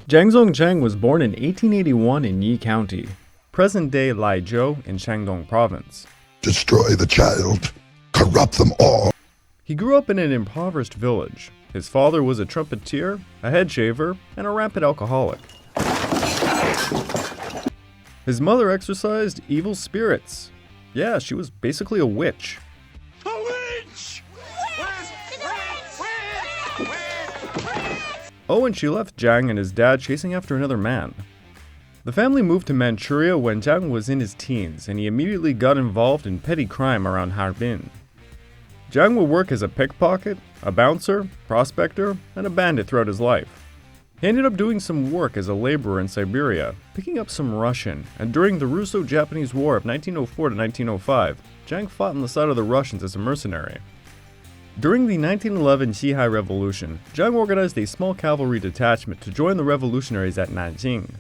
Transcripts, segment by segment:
Zhang Zongchang was born in 1881 in Yi County, present-day Laizhou in Shandong province. Destroy the child, corrupt them all. He grew up in an impoverished village. His father was a trumpeter, a head shaver, and a rampant alcoholic. His mother exorcised evil spirits. Yeah, she was basically a witch. A witch! Oh, and she left Zhang and his dad chasing after another man. The family moved to Manchuria when Zhang was in his teens, and he immediately got involved in petty crime around Harbin. Zhang would work as a pickpocket, a bouncer, prospector, and a bandit throughout his life. He ended up doing some work as a laborer in Siberia, picking up some Russian, and during the Russo-Japanese War of 1904 to 1905, Zhang fought on the side of the Russians as a mercenary. During the 1911 Xihai Revolution, Zhang organized a small cavalry detachment to join the revolutionaries at Nanjing.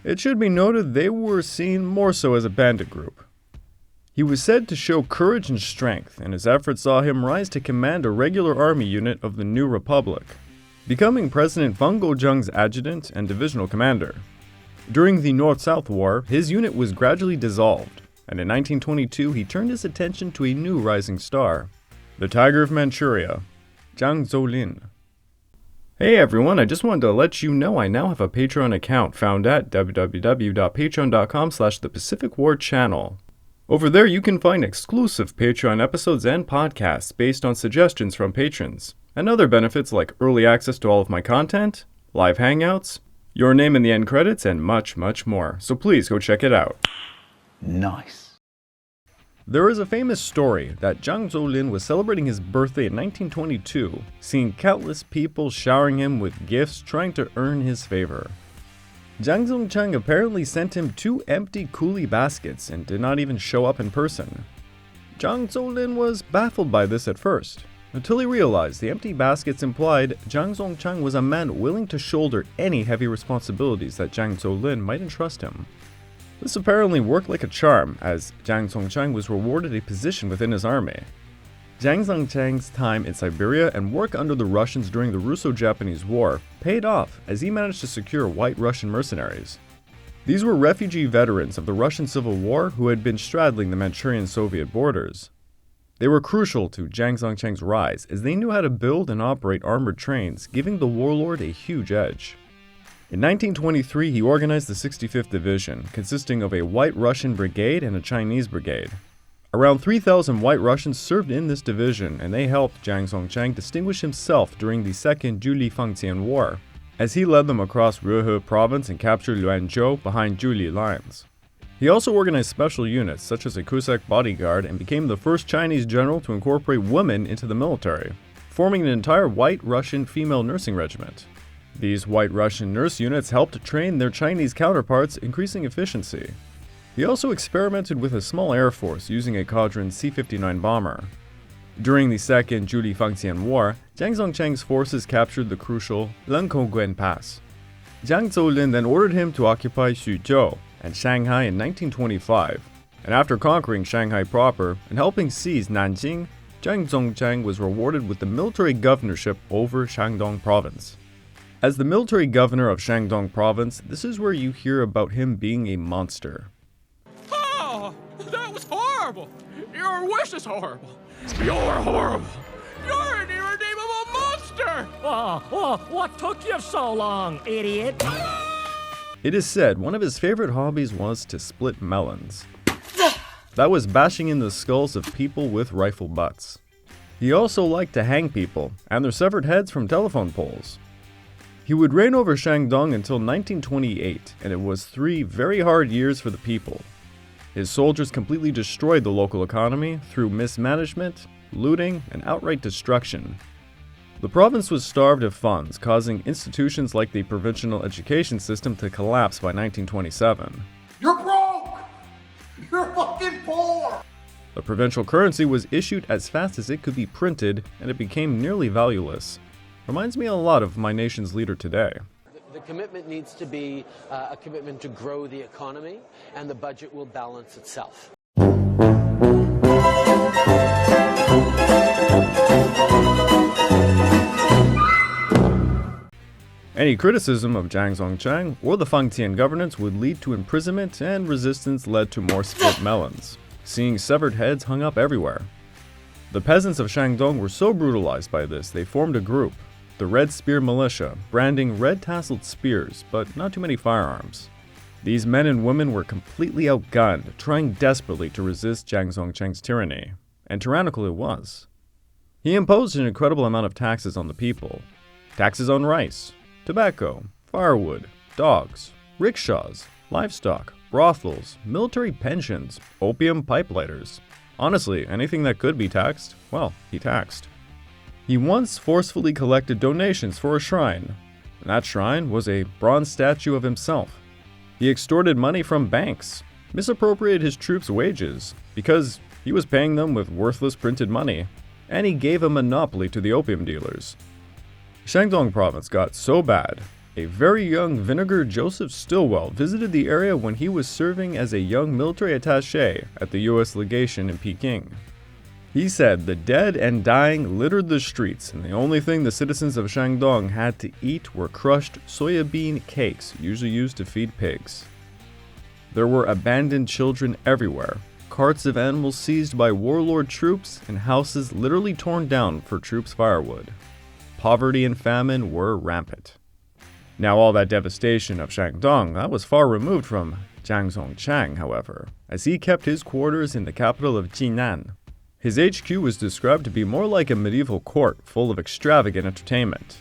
It should be noted they were seen more so as a bandit group. He was said to show courage and strength, and his efforts saw him rise to command a regular army unit of the New Republic, becoming President Feng Gozheng's adjutant and divisional commander. During the North-South War, his unit was gradually dissolved, and in 1922 he turned his attention to a new rising star, the Tiger of Manchuria, Zhang Zolin. Hey everyone, I just wanted to let you know I now have a Patreon account found at www.patreon.com/thepacificwarchannel. Over there you can find exclusive Patreon episodes and podcasts based on suggestions from patrons, and other benefits like early access to all of my content, live hangouts, your name in the end credits, and much, much more. So please go check it out. Nice. There is a famous story that Zhang Zolin was celebrating his birthday in 1922, seeing countless people showering him with gifts trying to earn his favor. Zhang Zongchang apparently sent him 2 empty coolie baskets and did not even show up in person. Zhang Zolin was baffled by this at first, until he realized the empty baskets implied Zhang Zongchang was a man willing to shoulder any heavy responsibilities that Zhang Zolin might entrust him. This apparently worked like a charm, as Zhang Zongchang was rewarded a position within his army. Zhang Zongchang's time in Siberia and work under the Russians during the Russo-Japanese War paid off as he managed to secure white Russian mercenaries. These were refugee veterans of the Russian Civil War who had been straddling the Manchurian-Soviet borders. They were crucial to Zhang Zongchang's rise as they knew how to build and operate armored trains, giving the warlord a huge edge. In 1923, he organized the 65th Division, consisting of a White Russian brigade and a Chinese brigade. Around 3,000 White Russians served in this division, and they helped Zhang Zongchang distinguish himself during the Second Fengtian War, as he led them across Ruhe province and captured Luanzhou behind Zhuli lines. He also organized special units, such as a Cossack bodyguard, and became the first Chinese general to incorporate women into the military, forming an entire White Russian female nursing regiment. These White Russian nurse units helped train their Chinese counterparts, increasing efficiency. He also experimented with a small air force using a Codron C-59 bomber. During the Second Fengtian War, Zhang Zongchang's forces captured the crucial Lenkonguen Pass. Zhang Zolin then ordered him to occupy Xuzhou and Shanghai in 1925, and after conquering Shanghai proper and helping seize Nanjing, Zhang Zongchang was rewarded with the military governorship over Shandong province. As the military governor of Shandong province, this is where you hear about him being a monster. Oh, that was horrible! Your wish is horrible! You're horrible! You're an irredeemable monster! What took you so long, idiot? It is said one of his favorite hobbies was to split melons. That was bashing in the skulls of people with rifle butts. He also liked to hang people and their severed heads from telephone poles. He would reign over Shandong until 1928, and it was 3 very hard years for the people. His soldiers completely destroyed the local economy through mismanagement, looting, and outright destruction. The province was starved of funds, causing institutions like the provincial education system to collapse by 1927. You're broke! You're fucking poor! The provincial currency was issued as fast as it could be printed, and it became nearly valueless. Reminds me a lot of my nation's leader today. The commitment needs to be a commitment to grow the economy, and the budget will balance itself. Any criticism of Zhang Zongchang or the Fengtian governance would lead to imprisonment, and resistance led to more split melons, seeing severed heads hung up everywhere. The peasants of Shandong were so brutalized by this they formed a group, the Red Spear Militia, branding red-tasseled spears, but not too many firearms. These men and women were completely outgunned, trying desperately to resist Zhang Zongchang's tyranny, and tyrannical it was. He imposed an incredible amount of taxes on the people. Taxes on rice, tobacco, firewood, dogs, rickshaws, livestock, brothels, military pensions, opium pipelighters. Honestly, anything that could be taxed, well, he taxed. He once forcefully collected donations for a shrine. That shrine was a bronze statue of himself. He extorted money from banks, misappropriated his troops' wages because he was paying them with worthless printed money, and he gave a monopoly to the opium dealers. Shandong province got so bad, a very young Vinegar Joseph Stilwell visited the area when he was serving as a young military attaché at the US legation in Peking. He said the dead and dying littered the streets, and the only thing the citizens of Shandong had to eat were crushed soybean cakes, usually used to feed pigs. There were abandoned children everywhere, carts of animals seized by warlord troops, and houses literally torn down for troops' firewood. Poverty and famine were rampant. Now all that devastation of Shandong, that was far removed from Zhang Zongchang, however, as he kept his quarters in the capital of Jinan. His HQ was described to be more like a medieval court full of extravagant entertainment.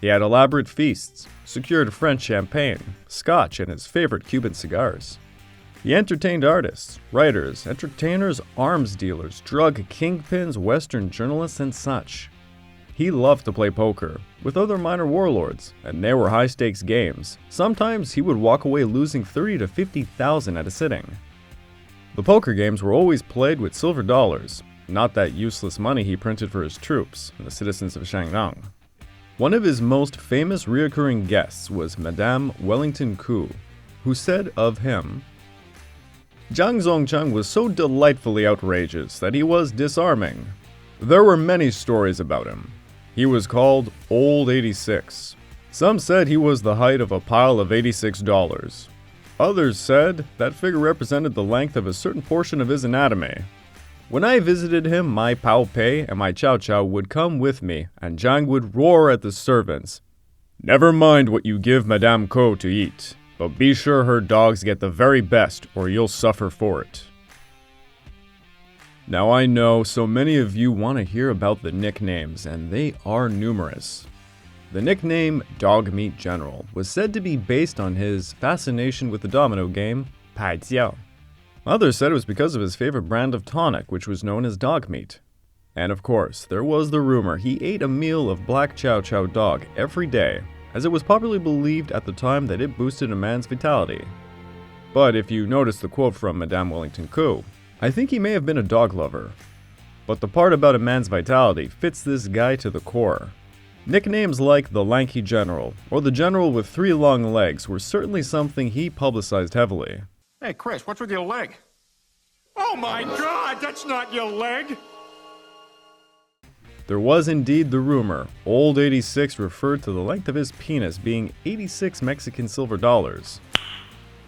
He had elaborate feasts, secured French champagne, scotch, and his favorite Cuban cigars. He entertained artists, writers, entertainers, arms dealers, drug kingpins, Western journalists, and such. He loved to play poker with other minor warlords, and they were high-stakes games. Sometimes he would walk away losing 30 to 50,000 at a sitting. The poker games were always played with silver dollars, not that useless money he printed for his troops and the citizens of Shandong. One of his most famous reoccurring guests was Madame Wellington Koo, who said of him, "Zhang Zongchang was so delightfully outrageous that he was disarming. There were many stories about him. He was called Old 86. Some said he was the height of a pile of $86. Others said that figure represented the length of a certain portion of his anatomy. When I visited him, my Pao Pei and my Chow Chow would come with me, and Zhang would roar at the servants, 'Never mind what you give Madame Ko to eat, but be sure her dogs get the very best or you'll suffer for it.'" Now I know so many of you want to hear about the nicknames, and they are numerous. The nickname Dogmeat General was said to be based on his fascination with the domino game, Paijiao. Others said it was because of his favorite brand of tonic, which was known as dog meat. And of course, there was the rumor he ate a meal of black Chow Chow dog every day, as it was popularly believed at the time that it boosted a man's vitality. But if you notice the quote from Madame Wellington Koo, I think he may have been a dog lover. But the part about a man's vitality fits this guy to the core. Nicknames like the Lanky General or the General with 3 long legs were certainly something he publicized heavily. Hey, Chris, what's with your leg? Oh my God, that's not your leg! There was indeed the rumor Old 86 referred to the length of his penis being 86 Mexican silver dollars.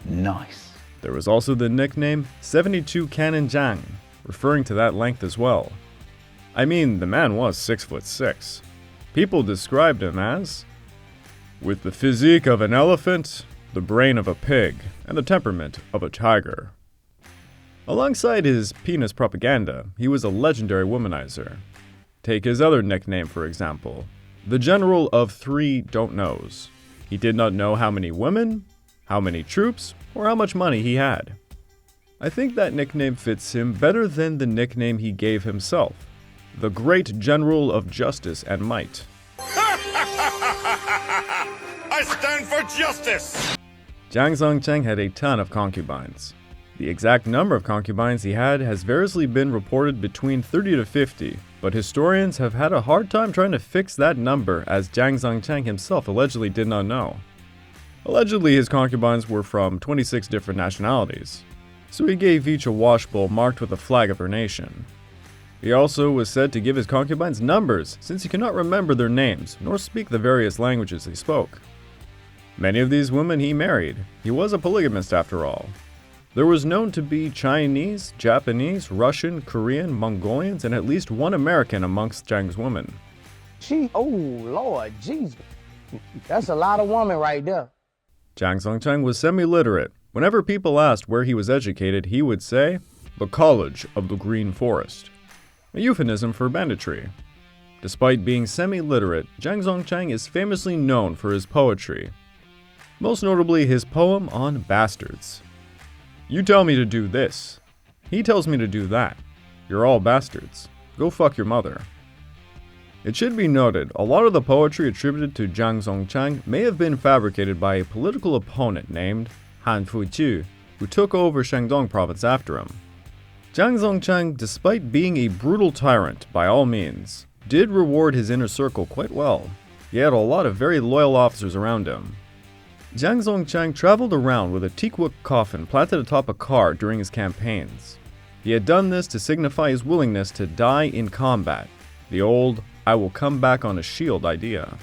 Nice. There was also the nickname 72 Cannon Zhang, referring to that length as well. I mean, the man was 6'6". People described him as, with the physique of an elephant, the brain of a pig, and the temperament of a tiger. Alongside his penis propaganda, he was a legendary womanizer. Take his other nickname, for example, the General of 3 Don't Knows. He did not know how many women, how many troops, or how much money he had. I think that nickname fits him better than the nickname he gave himself, the Great General of Justice and Might. I stand for justice! Zhang Zongchang had a ton of concubines. The exact number of concubines he had has variously been reported between 30 to 50, but historians have had a hard time trying to fix that number, as Zhang Zongchang himself allegedly did not know. Allegedly, his concubines were from 26 different nationalities, so he gave each a washbowl marked with the flag of her nation. He also was said to give his concubines numbers, since he could not remember their names, nor speak the various languages they spoke. Many of these women he married. He was a polygamist after all. There was known to be Chinese, Japanese, Russian, Korean, Mongolians, and at least one American amongst Zhang's women. Oh Lord, jeez. That's a lot of woman right there. Zhang Zongchang was semi-literate. Whenever people asked where he was educated, he would say, "The College of the Green Forest," a euphemism for banditry. Despite being semi-literate, Zhang Zongchang is famously known for his poetry, most notably his poem on bastards. "You tell me to do this. He tells me to do that. You're all bastards. Go fuck your mother." It should be noted, a lot of the poetry attributed to Zhang Zongchang may have been fabricated by a political opponent named Han Fuqiu, who took over Shandong province after him. Zhang Zongchang, despite being a brutal tyrant by all means, did reward his inner circle quite well. He had a lot of very loyal officers around him. Zhang Zongchang traveled around with a teakwood coffin planted atop a car during his campaigns. He had done this to signify his willingness to die in combat, the old "I will come back on a shield" idea.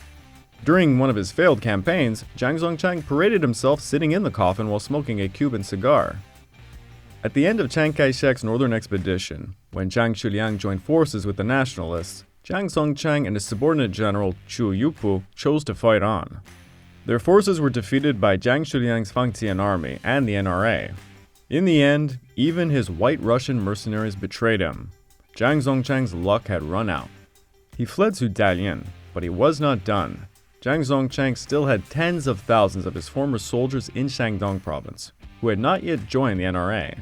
During one of his failed campaigns, Zhang Zongchang paraded himself sitting in the coffin while smoking a Cuban cigar. At the end of Chiang Kai-shek's northern expedition, when Zhang Xueliang joined forces with the nationalists, Zhang Zongchang and his subordinate general Chu Yupu chose to fight on. Their forces were defeated by Zhang Xueliang's Fengtian army and the NRA. In the end, even his white Russian mercenaries betrayed him. Zhang Zongchang's luck had run out. He fled to Dalian, but he was not done. Zhang Zongchang still had tens of thousands of his former soldiers in Shandong province, who had not yet joined the NRA.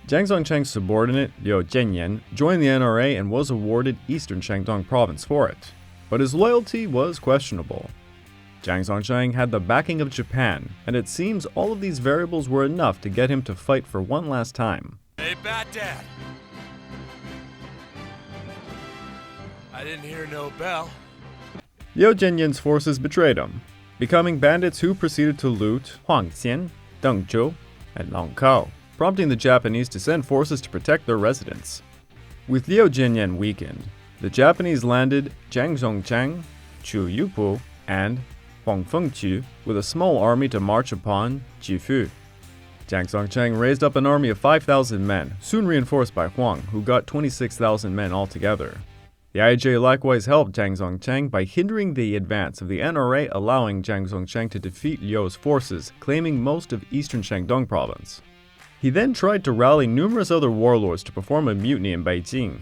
Zhang Zongchang's subordinate, Liu Jianyan, joined the NRA and was awarded Eastern Shandong province for it, but his loyalty was questionable. Zhang Zongchang had the backing of Japan, and it seems all of these variables were enough to get him to fight for one last time. Hey, Bat Dad. I didn't hear no bell. Liu Jianyan's forces betrayed him, becoming bandits who proceeded to loot Fengtian, Dengzhou, and Langkao, prompting the Japanese to send forces to protect their residents. With Liu Jianyan weakened, the Japanese landed Zhang Zongchang, Chu Yupu, and Huang Fengqiu with a small army to march upon Jifu. Zhang Zongchang raised up an army of 5,000 men, soon reinforced by Huang, who got 26,000 men altogether. The IJ likewise helped Zhang Zongchang by hindering the advance of the NRA, allowing Zhang Zongchang to defeat Liu's forces, claiming most of eastern Shandong province. He then tried to rally numerous other warlords to perform a mutiny in Beijing.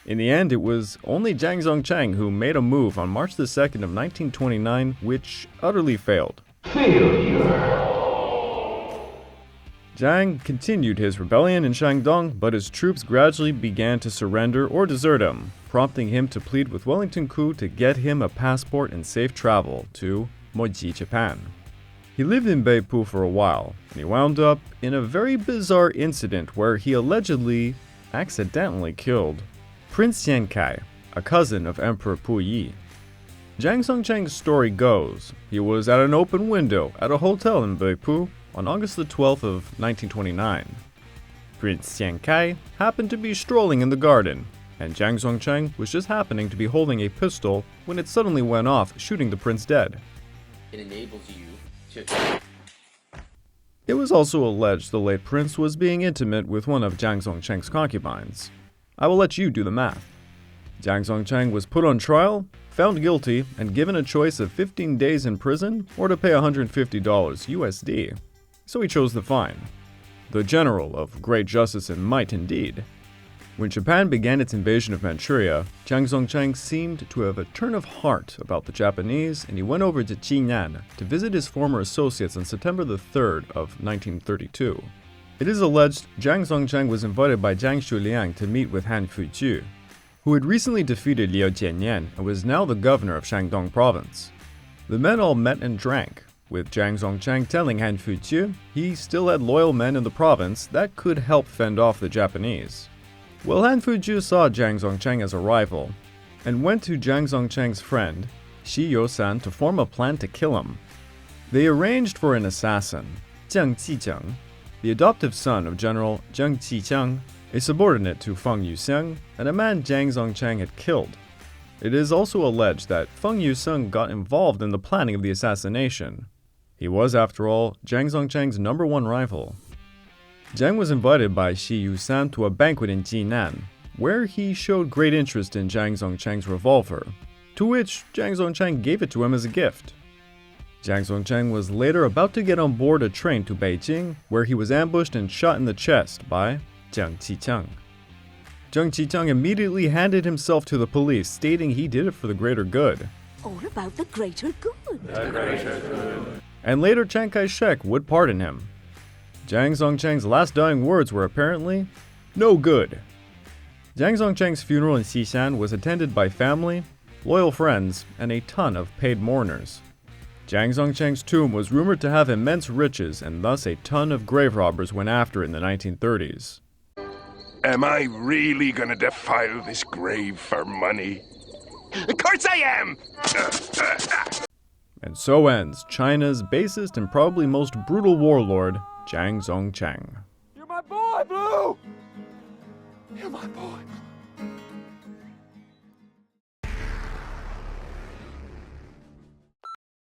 In the end, it was only Zhang Zongchang who made a move on March 2nd of 1929, which utterly failed. Zhang continued his rebellion in Shandong, but his troops gradually began to surrender or desert him, prompting him to plead with Wellington Koo to get him a passport and safe travel to Moji, Japan. He lived in Beipu for a while, and he wound up in a very bizarre incident where he allegedly accidentally killed Prince Yankai, a cousin of Emperor Puyi. Zhang Zongchang's story goes, he was at an open window at a hotel in Beipu on August the 12th of 1929. Prince Yankai happened to be strolling in the garden, and Zhang Zongchang was just happening to be holding a pistol when it suddenly went off, shooting the prince dead. It enables you to... It was also alleged the late prince was being intimate with one of Zhang Zongchang's concubines. I will let you do the math. Zhang Zongchang was put on trial, found guilty, and given a choice of 15 days in prison or to pay $150 USD. So he chose the fine. The general of great justice and might indeed. When Japan began its invasion of Manchuria, Zhang Zongchang seemed to have a turn of heart about the Japanese, and he went over to Jinan to visit his former associates on September the 3rd of 1932. It is alleged Zhang Zongchang was invited by Zhang Xueliang to meet with Han Fuqiu, who had recently defeated Liu Jianyan and was now the governor of Shandong province. The men all met and drank, with Zhang Zongchang telling Han Fuqiu he still had loyal men in the province that could help fend off the Japanese. Well, Han Fuqiu saw Zhang Zongchang as a rival, and went to Zhang Zongchang's friend, Shi Yousan, to form a plan to kill him. They arranged for an assassin, Zhang Zongchang, the adoptive son of General Zhang Zongchang, a subordinate to Feng Yuxiang, and a man Zhang Zongchang had killed. It is also alleged that Feng Yuxiang got involved in the planning of the assassination. He was, after all, Zhang Zongchang's #1 rival. Zhang was invited by Xi Yusan to a banquet in Jinan, where he showed great interest in Zhang Zongchang's revolver, to which Zhang Zongchang gave it to him as a gift. Zhang Zongchang was later about to get on board a train to Beijing, where he was ambushed and shot in the chest by Zhang Zongchang. Zhang Zongchang immediately handed himself to the police, stating he did it for the greater good. All about the greater good. And later Chiang Kai-shek would pardon him. Zhang Zongchang's last dying words were apparently, "No good." Zhang Zongchang's funeral in Xishan was attended by family, loyal friends, and a ton of paid mourners. Zhang Zongchang's tomb was rumored to have immense riches, and thus a ton of grave robbers went after it in the 1930s. Am I really gonna defile this grave for money? Of course I am! And so ends China's basest and probably most brutal warlord, Zhang Zongchang. You're my boy, Blue! You're my boy.